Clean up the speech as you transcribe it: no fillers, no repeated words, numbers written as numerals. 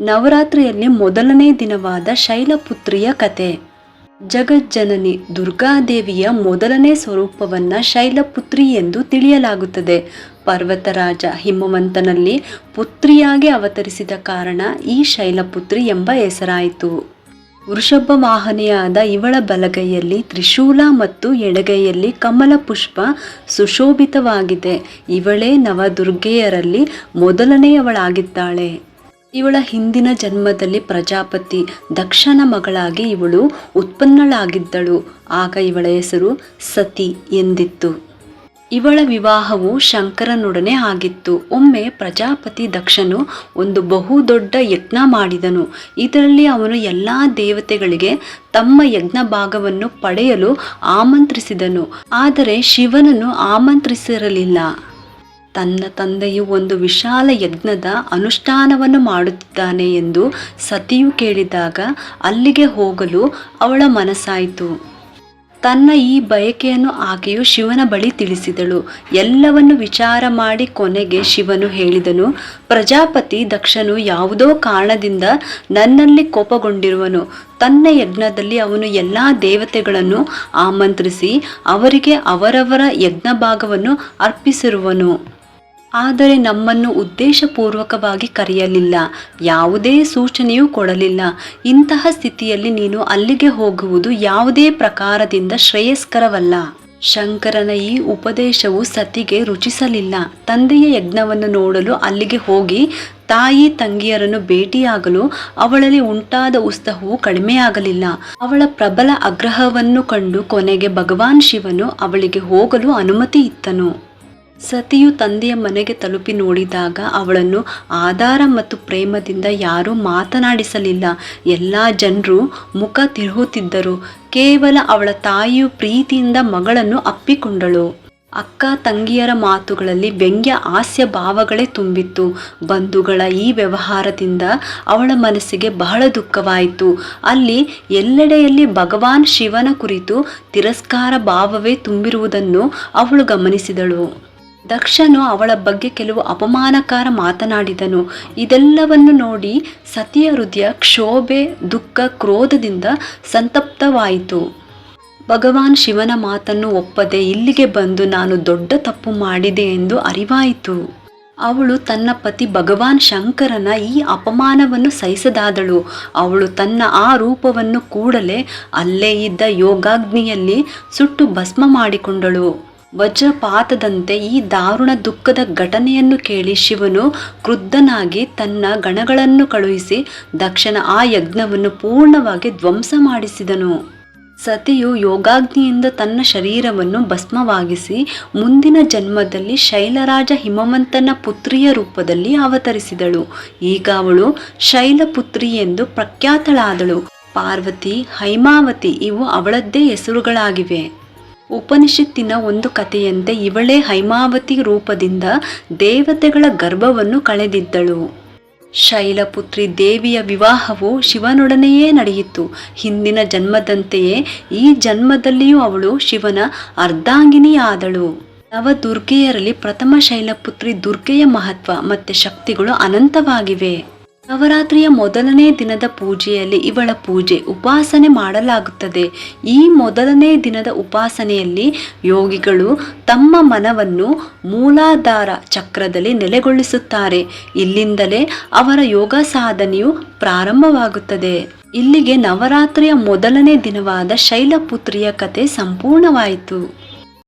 ನವರಾತ್ರಿಯಲ್ಲಿ ಮೊದಲನೇ ದಿನವಾದ ಶೈಲಪುತ್ರಿಯ ಕತೆ. ಜಗಜ್ಜನನಿ ದುರ್ಗಾದೇವಿಯ ಮೊದಲನೇ ಸ್ವರೂಪವನ್ನು ಶೈಲಪುತ್ರಿ ಎಂದು ತಿಳಿಯಲಾಗುತ್ತದೆ. ಪರ್ವತರಾಜ ಹಿಮವಂತನಲ್ಲಿ ಪುತ್ರಿಯಾಗಿ ಅವತರಿಸಿದ ಕಾರಣ ಈ ಶೈಲಪುತ್ರಿ ಎಂಬ ಹೆಸರಾಯಿತು. ವೃಷಭ ವಾಹನೆಯಾದ ಇವಳ ಬಲಗೈಯಲ್ಲಿ ತ್ರಿಶೂಲ ಮತ್ತು ಎಡಗೈಯಲ್ಲಿ ಕಮಲ ಪುಷ್ಪ ಸುಶೋಭಿತವಾಗಿದೆ. ಇವಳೇ ನವದುರ್ಗೆಯರಲ್ಲಿ ಮೊದಲನೆಯವಳಾಗಿದ್ದಾಳೆ. ಇವಳ ಹಿಂದಿನ ಜನ್ಮದಲ್ಲಿ ಪ್ರಜಾಪತಿ ದಕ್ಷನ ಮಗಳಾಗಿ ಇವಳು ಉತ್ಪನ್ನಳಾಗಿದ್ದಳು. ಆಗ ಇವಳ ಹೆಸರು ಸತಿ ಎಂದಿತ್ತು. ಇವಳ ವಿವಾಹವು ಶಂಕರನೊಡನೆ ಆಗಿತ್ತು. ಒಮ್ಮೆ ಪ್ರಜಾಪತಿ ದಕ್ಷನು ಒಂದು ಬಹುದೊಡ್ಡ ಯಜ್ಞ ಮಾಡಿದನು. ಇದರಲ್ಲಿ ಅವನು ಎಲ್ಲ ದೇವತೆಗಳಿಗೆ ತಮ್ಮ ಯಜ್ಞ ಭಾಗವನ್ನು ಪಡೆಯಲು ಆಮಂತ್ರಿಸಿದನು. ಆದರೆ ಶಿವನನ್ನು ಆಮಂತ್ರಿಸಿರಲಿಲ್ಲ. ತನ್ನ ತಂದೆಯು ಒಂದು ವಿಶಾಲ ಯಜ್ಞದ ಅನುಷ್ಠಾನವನ್ನು ಮಾಡುತ್ತಿದ್ದಾನೆ ಎಂದು ಸತಿಯು ಕೇಳಿದಾಗ ಅಲ್ಲಿಗೆ ಹೋಗಲು ಅವಳ ಮನಸ್ಸಾಯಿತು. ತನ್ನ ಈ ಬಯಕೆಯನ್ನು ಆಕೆಯು ಶಿವನ ಬಳಿ ತಿಳಿಸಿದಳು. ಎಲ್ಲವನ್ನು ವಿಚಾರ ಮಾಡಿ ಕೊನೆಗೆ ಶಿವನು ಹೇಳಿದನು, ಪ್ರಜಾಪತಿ ದಕ್ಷನು ಯಾವುದೋ ಕಾರಣದಿಂದ ನನ್ನಲ್ಲಿ ಕೋಪಗೊಂಡಿರುವನು. ತನ್ನ ಯಜ್ಞದಲ್ಲಿ ಅವನು ಎಲ್ಲ ದೇವತೆಗಳನ್ನು ಆಮಂತ್ರಿಸಿ ಅವರಿಗೆ ಅವರವರ ಯಜ್ಞ ಭಾಗವನ್ನು ಅರ್ಪಿಸಿರುವನು. ಆದರೆ ನಮ್ಮನ್ನು ಉದ್ದೇಶಪೂರ್ವಕವಾಗಿ ಕರೆಯಲಿಲ್ಲ, ಯಾವುದೇ ಸೂಚನೆಯೂ ಕೊಡಲಿಲ್ಲ. ಇಂತಹ ಸ್ಥಿತಿಯಲ್ಲಿ ನೀನು ಅಲ್ಲಿಗೆ ಹೋಗುವುದು ಯಾವುದೇ ಪ್ರಕಾರದಿಂದ ಶ್ರೇಯಸ್ಕರವಲ್ಲ. ಶಂಕರನ ಈ ಉಪದೇಶವು ಸತಿಗೆ ರುಚಿಸಲಿಲ್ಲ. ತಂದೆಯ ಯಜ್ಞವನ್ನು ನೋಡಲು ಅಲ್ಲಿಗೆ ಹೋಗಿ ತಾಯಿ ತಂಗಿಯರನ್ನು ಭೇಟಿಯಾಗಲು ಅವಳಲ್ಲಿ ಉಂಟಾದ ಉತ್ಸಾಹವು ಕಡಿಮೆಯಾಗಲಿಲ್ಲ. ಅವಳ ಪ್ರಬಲ ಆಗ್ರಹವನ್ನು ಕಂಡು ಕೊನೆಗೆ ಭಗವಾನ್ ಶಿವನು ಅವಳಿಗೆ ಹೋಗಲು ಅನುಮತಿ ಇತ್ತನು. ಸತಿಯು ತಂದೆಯ ಮನೆಗೆ ತಲುಪಿ ನೋಡಿದಾಗ ಅವಳನ್ನು ಆಧಾರ ಮತ್ತು ಪ್ರೇಮದಿಂದ ಯಾರೂ ಮಾತನಾಡಿಸಲಿಲ್ಲ. ಎಲ್ಲ ಜನರು ಮುಖ ತಿರುಗುತ್ತಿದ್ದರು. ಕೇವಲ ಅವಳ ತಾಯಿಯು ಪ್ರೀತಿಯಿಂದ ಮಗಳನ್ನು ಅಪ್ಪಿಕೊಂಡಳು. ಅಕ್ಕ ತಂಗಿಯರ ಮಾತುಗಳಲ್ಲಿ ವ್ಯಂಗ್ಯ ಹಾಸ್ಯ ಭಾವಗಳೇ ತುಂಬಿತ್ತು. ಬಂಧುಗಳ ಈ ವ್ಯವಹಾರದಿಂದ ಅವಳ ಮನಸ್ಸಿಗೆ ಬಹಳ ದುಃಖವಾಯಿತು. ಅಲ್ಲಿ ಎಲ್ಲೆಡೆಯಲ್ಲಿ ಭಗವಾನ್ ಶಿವನ ಕುರಿತು ತಿರಸ್ಕಾರ ಭಾವವೇ ತುಂಬಿರುವುದನ್ನು ಅವಳು ಗಮನಿಸಿದಳು. ದಕ್ಷನು ಅವಳ ಬಗ್ಗೆ ಕೆಲವು ಅಪಮಾನಕಾರ ಮಾತನಾಡಿದನು. ಇದೆಲ್ಲವನ್ನು ನೋಡಿ ಸತಿಯ ಹೃದಯ ಕ್ಷೋಭೆ, ದುಃಖ, ಕ್ರೋಧದಿಂದ ಸಂತಪ್ತವಾಯಿತು. ಭಗವಾನ್ ಶಿವನ ಮಾತನ್ನು ಒಪ್ಪದೆ ಇಲ್ಲಿಗೆ ಬಂದು ನಾನು ದೊಡ್ಡ ತಪ್ಪು ಮಾಡಿದೆ ಎಂದು ಅರಿವಾಯಿತು. ಅವಳು ತನ್ನ ಪತಿ ಭಗವಾನ್ ಶಂಕರನ ಈ ಅಪಮಾನವನ್ನು ಸಹಿಸದಾದಳು. ಅವಳು ತನ್ನ ಆ ರೂಪವನ್ನು ಕೂಡಲೇ ಅಲ್ಲೇ ಇದ್ದ ಯೋಗಾಗ್ನಿಯಲ್ಲಿ ಸುಟ್ಟು ಭಸ್ಮ ಮಾಡಿಕೊಂಡಳು. ವಜ್ರಪಾತದಂತೆ ಈ ದಾರುಣ ದುಃಖದ ಘಟನೆಯನ್ನು ಕೇಳಿ ಶಿವನು ಕ್ರುದ್ಧನಾಗಿ ತನ್ನ ಗಣಗಳನ್ನು ಕಳುಹಿಸಿ ದಕ್ಷನ ಆ ಯಜ್ಞವನ್ನು ಪೂರ್ಣವಾಗಿ ಧ್ವಂಸ ಮಾಡಿಸಿದನು. ಸತಿಯು ಯೋಗಾಗ್ನಿಯಿಂದ ತನ್ನ ಶರೀರವನ್ನು ಭಸ್ಮವಾಗಿಸಿ ಮುಂದಿನ ಜನ್ಮದಲ್ಲಿ ಶೈಲರಾಜ ಹಿಮವಂತನ ಪುತ್ರಿಯ ರೂಪದಲ್ಲಿ ಅವತರಿಸಿದಳು. ಈಗ ಅವಳು ಶೈಲಪುತ್ರಿ ಎಂದು ಪ್ರಖ್ಯಾತಳಾದಳು. ಪಾರ್ವತಿ, ಹೈಮಾವತಿ ಇವು ಅವಳದ್ದೇ ಹೆಸರುಗಳಾಗಿವೆ. ಉಪನಿಷತ್ತಿನ ಒಂದು ಕಥೆಯಂತೆ ಇವಳೇ ಹೈಮಾವತಿ ರೂಪದಿಂದ ದೇವತೆಗಳ ಗರ್ಭವನ್ನು ಕಳೆದಿದ್ದಳು. ಶೈಲಪುತ್ರಿ ದೇವಿಯ ವಿವಾಹವು ಶಿವನೊಡನೆಯೇ ನಡೆಯಿತು. ಹಿಂದಿನ ಜನ್ಮದಂತೆಯೇ ಈ ಜನ್ಮದಲ್ಲಿಯೂ ಅವಳು ಶಿವನ ಅರ್ಧಾಂಗಿನಿಯಾದಳು. ನವದುರ್ಗೆಯರಲ್ಲಿ ಪ್ರಥಮ ಶೈಲಪುತ್ರಿ ದುರ್ಗೆಯ ಮಹತ್ವ ಮತ್ತು ಶಕ್ತಿಗಳು ಅನಂತವಾಗಿವೆ. ನವರಾತ್ರಿಯ ಮೊದಲನೇ ದಿನದ ಪೂಜೆಯಲ್ಲಿ ಇವಳ ಪೂಜೆ ಉಪಾಸನೆ ಮಾಡಲಾಗುತ್ತದೆ. ಈ ಮೊದಲನೇ ದಿನದ ಉಪಾಸನೆಯಲ್ಲಿ ಯೋಗಿಗಳು ತಮ್ಮ ಮನವನ್ನು ಮೂಲಾಧಾರ ಚಕ್ರದಲ್ಲಿ ನೆಲೆಗೊಳಿಸುತ್ತಾರೆ. ಇಲ್ಲಿಂದಲೇ ಅವರ ಯೋಗ ಸಾಧನೆಯು ಪ್ರಾರಂಭವಾಗುತ್ತದೆ. ಇಲ್ಲಿಗೆ ನವರಾತ್ರಿಯ ಮೊದಲನೇ ದಿನವಾದ ಶೈಲಪುತ್ರಿಯ ಕತೆ ಸಂಪೂರ್ಣವಾಯಿತು.